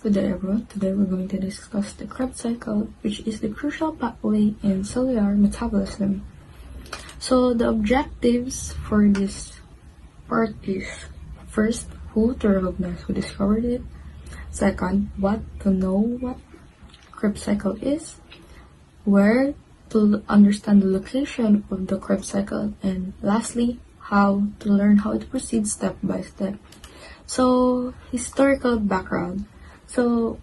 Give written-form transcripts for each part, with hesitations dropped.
Good day everyone. Today we're going to discuss the Krebs cycle, which is the crucial pathway in cellular metabolism. So the objectives for this part is: first, who to recognize who discovered it; second, what to know what Krebs cycle is; where to understand the location of the Krebs cycle; and lastly, how to learn how it proceeds step by step. So, historical background. So,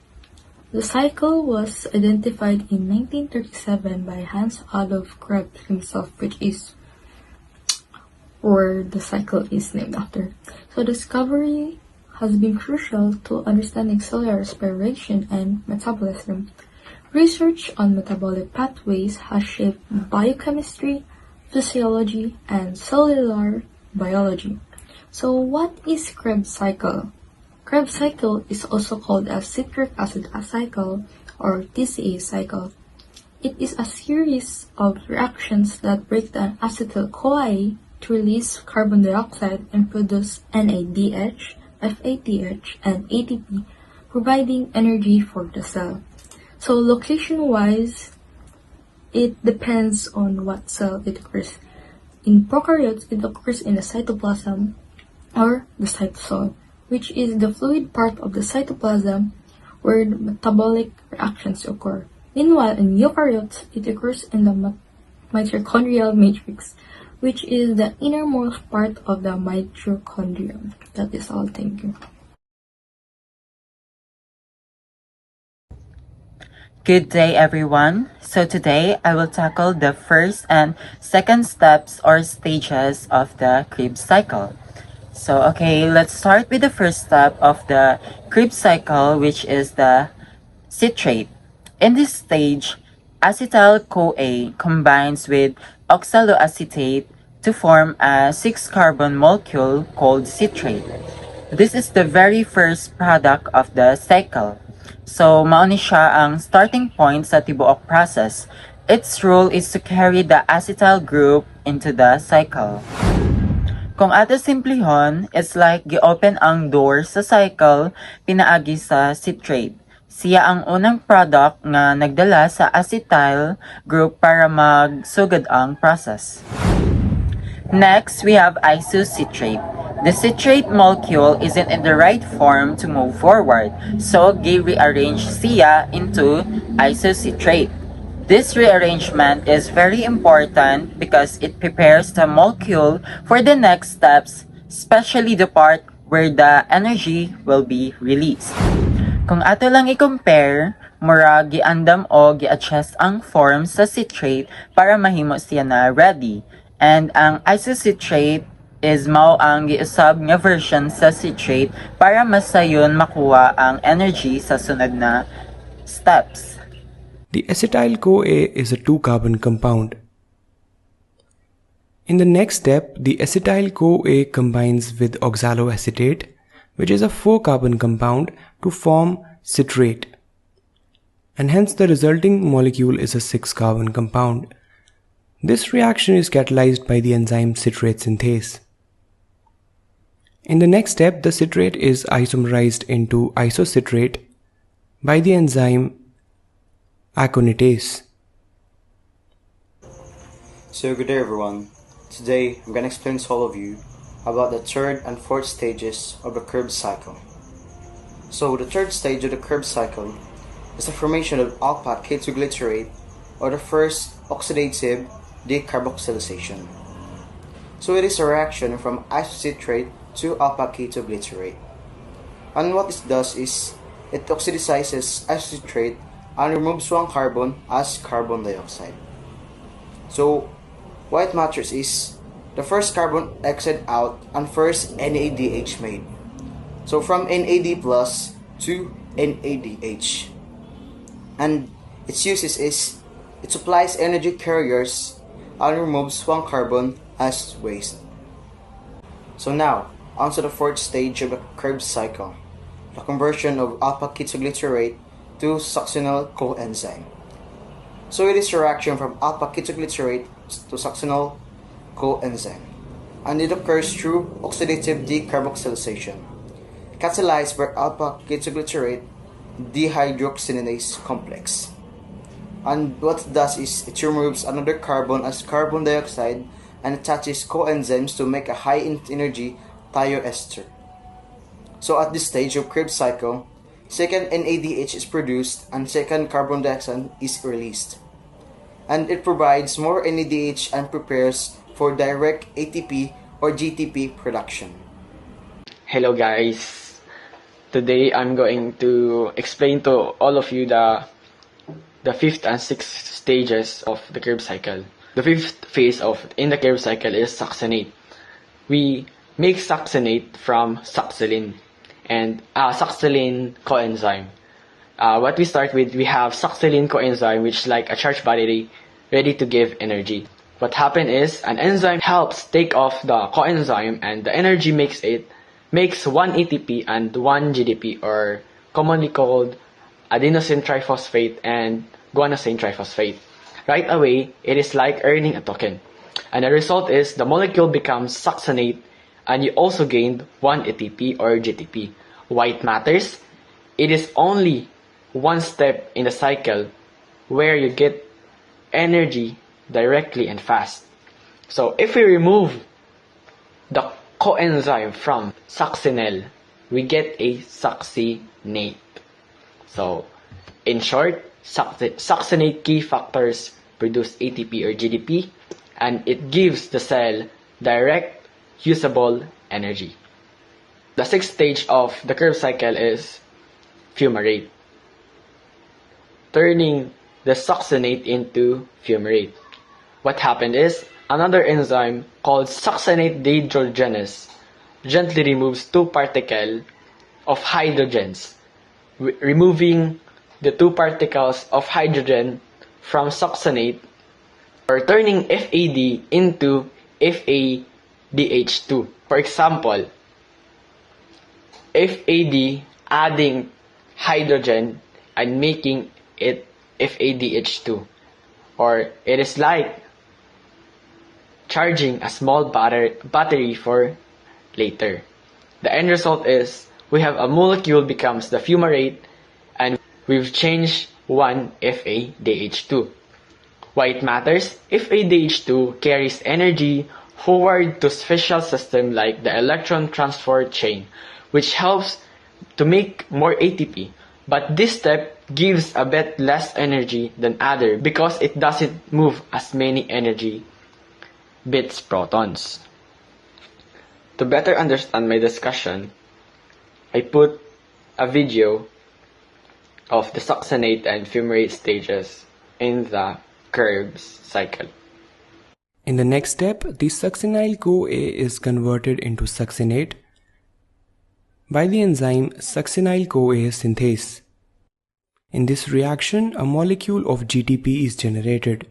the cycle was identified in 1937 by Hans Adolf Krebs himself, which is where the cycle is named after. So, discovery has been crucial to understanding cellular respiration and metabolism. Research on metabolic pathways has shaped biochemistry, physiology, and cellular biology. So, what is Krebs cycle? Krebs cycle is also called a citric acid cycle or TCA cycle. It is a series of reactions that break down acetyl-CoA to release carbon dioxide and produce NADH, FATH, and ATP, providing energy for the cell. So location-wise, it depends on what cell it occurs. In prokaryotes, it occurs in the cytoplasm or the cytosol, which is the fluid part of the cytoplasm where the metabolic reactions occur. Meanwhile, in eukaryotes, it occurs in the mitochondrial matrix, which is the innermost part of the mitochondrium. That is all. Thank you. Good day, everyone. So today, I will tackle the first and second steps or stages of the Krebs cycle. So, okay, let's start with the first step of the Krebs cycle, which is the citrate. In this stage, acetyl-CoA combines with oxaloacetate to form a 6-carbon molecule called citrate. This is the very first product of the cycle. So, mao ni siya ang starting point sa tibuok process. Its role is to carry the acetyl group into the cycle. Kung ato simplihon, it's like gi-open ang door sa cycle pinaagi sa citrate. Siya ang unang product nga nagdala sa acetyl group para magsugod ang process. Next, we have isocitrate. The citrate molecule isn't in the right form to move forward, so gi-rearrange siya into isocitrate. This rearrangement is very important because it prepares the molecule for the next steps, especially the part where the energy will be released. Kung ato lang i-compare, mura giandam o gi-adjust ang form sa citrate para mahimo siya na ready. And ang isocitrate is mao ang giusab nga version sa citrate para masayon makuha ang energy sa sunod na steps. The acetyl-CoA is a 2-carbon compound. In the next step, the acetyl-CoA combines with oxaloacetate, which is a 4-carbon compound, to form citrate. And hence the resulting molecule is a 6-carbon compound. This reaction is catalyzed by the enzyme citrate synthase. In the next step, the citrate is isomerized into isocitrate by the enzyme aconitase. So good day everyone. Today I'm going to explain to all of you about the third and fourth stages of the Krebs cycle. So the third stage of the Krebs cycle is the formation of alpha-ketoglycerate, or the first oxidative decarboxylation. So it is a reaction from isocitrate to alpha-ketoglycerate. And what it does is it oxidizes isocitrate and removes one carbon as carbon dioxide. So what it matters is the first carbon exit out and first NADH made. So from NAD plus to NADH. And its uses is it supplies energy carriers and removes one carbon as waste. So now, onto the fourth stage of the Krebs cycle, the conversion of alpha-ketoglycerate to succinyl coenzyme. So it is a reaction from alpha-ketoglycerate to succinyl coenzyme, and it occurs through oxidative decarboxylation, catalyzed by alpha-ketoglycerate dehydrogenase complex. And what it does is it removes another carbon as carbon dioxide and attaches coenzymes to make a high energy thioester. So at this stage of Krebs cycle, second NADH is produced and second carbon dioxide is released. And it provides more NADH and prepares for direct ATP or GTP production. Hello guys, today I'm going to explain to all of you the fifth and sixth stages of the Krebs cycle. The fifth phase in the Krebs cycle is succinate. We make succinate from succinylin and succinylin coenzyme. What we start with, we have succinylin coenzyme, which is like a charged battery ready to give energy. What happens is an enzyme helps take off the coenzyme, and the energy makes one ATP and one GDP, or commonly called adenosine triphosphate and guanosine triphosphate. Right away, it is like earning a token. And the result is the molecule becomes succinate, and you also gained one ATP or GTP. Why it matters? It is only one step in the cycle where you get energy directly and fast. So if we remove the coenzyme from succinyl, we get a succinate. So in short, succinate key factors produce ATP or GDP, and it gives the cell direct usable energy. The sixth stage of the Krebs cycle is fumarate, turning the succinate into fumarate. What happened is another enzyme called succinate dehydrogenase gently removes two particles of hydrogens, removing the two particles of hydrogen from succinate, or turning FAD into FADH2. For example, FAD adding hydrogen and making it FADH2, or it is like charging a small battery for later. The end result is we have a molecule becomes the fumarate, and we've changed one FADH2. Why it matters? FADH2 carries energy forward to special system like the electron transport chain, which helps to make more ATP. But this step gives a bit less energy than other because it doesn't move as many energy bits protons. To better understand my discussion, I put a video of the succinate and fumarate stages in the Krebs cycle. In the next step, the succinyl-CoA is converted into succinate by the enzyme succinyl-CoA synthase. In this reaction, a molecule of GTP is generated.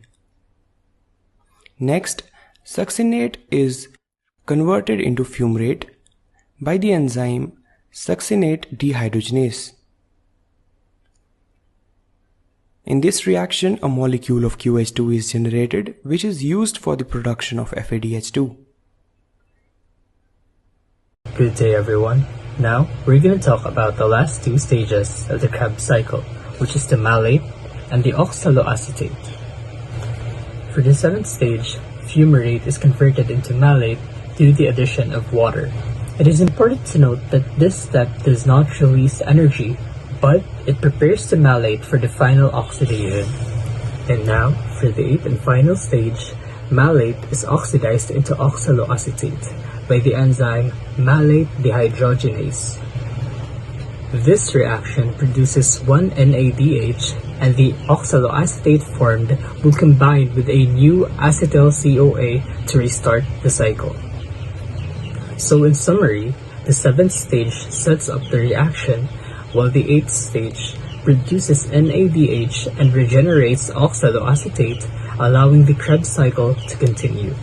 Next, succinate is converted into fumarate by the enzyme succinate dehydrogenase. In this reaction, a molecule of QH2 is generated, which is used for the production of FADH2. Good day everyone. Now, we're going to talk about the last two stages of the Krebs cycle, which is the malate and the oxaloacetate. For the seventh stage, fumarate is converted into malate due to the addition of water. It is important to note that this step does not release energy, but it prepares the malate for the final oxidation. And now, for the eighth and final stage, malate is oxidized into oxaloacetate by the enzyme malate dehydrogenase. This reaction produces one NADH, and the oxaloacetate formed will combine with a new acetyl-CoA to restart the cycle. So in summary, the seventh stage sets up the reaction, while the eighth stage produces NADH and regenerates oxaloacetate, allowing the Krebs cycle to continue.